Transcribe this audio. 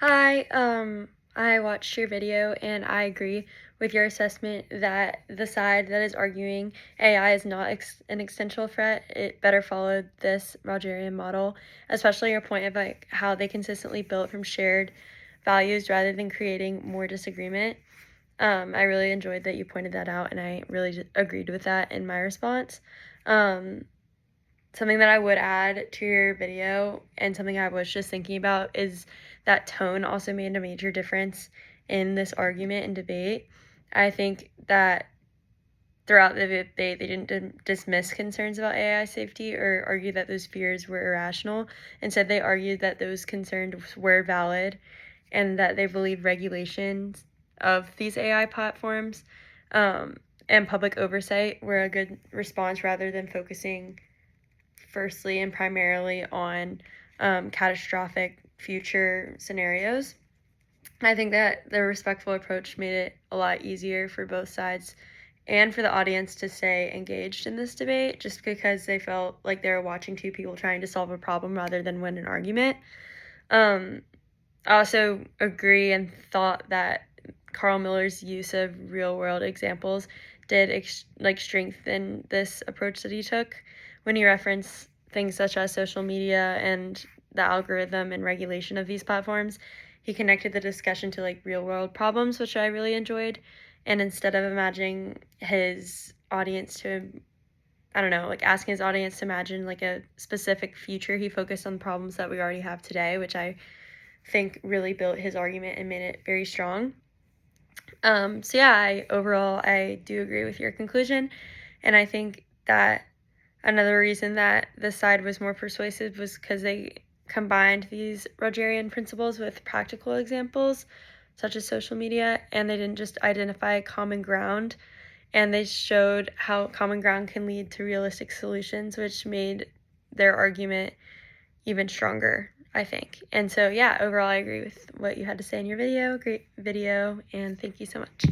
Hi, I watched your video and I agree with your assessment that the side that is arguing AI is not an existential threat, it better followed this Rogerian model, especially your point of like how they consistently built from shared values rather than creating more disagreement. I really enjoyed that you pointed that out and I really agreed with that in my response. Um, Something that I would add to your video and something I was just thinking about is that tone also made a major difference in this argument and debate. I think that throughout the debate, they didn't dismiss concerns about AI safety or argue that those fears were irrational. Instead, they argued that those concerns were valid and that they believe regulations of these AI platforms and public oversight were a good response rather than focusing firstly and primarily on catastrophic future scenarios. I think that the respectful approach made it a lot easier for both sides and for the audience to stay engaged in this debate just because they felt like they were watching two people trying to solve a problem rather than win an argument. I also agree and thought that Carl Miller's use of real world examples did strengthen this approach that he took when he referenced things such as social media and the algorithm and regulation of these platforms. He connected the discussion to like real world problems, which I really enjoyed. And instead of imagining his audience to, I don't know, like asking his audience to imagine like a specific future, he focused on the problems that we already have today, which I think really built his argument and made it very strong. So yeah, overall I do agree with your conclusion, and I think that another reason that this side was more persuasive was because they combined these Rogerian principles with practical examples, such as social media, and they didn't just identify common ground, and they showed how common ground can lead to realistic solutions, which made their argument even stronger, I think. And so, yeah, overall, I agree with what you had to say in your video. Great video, and thank you so much.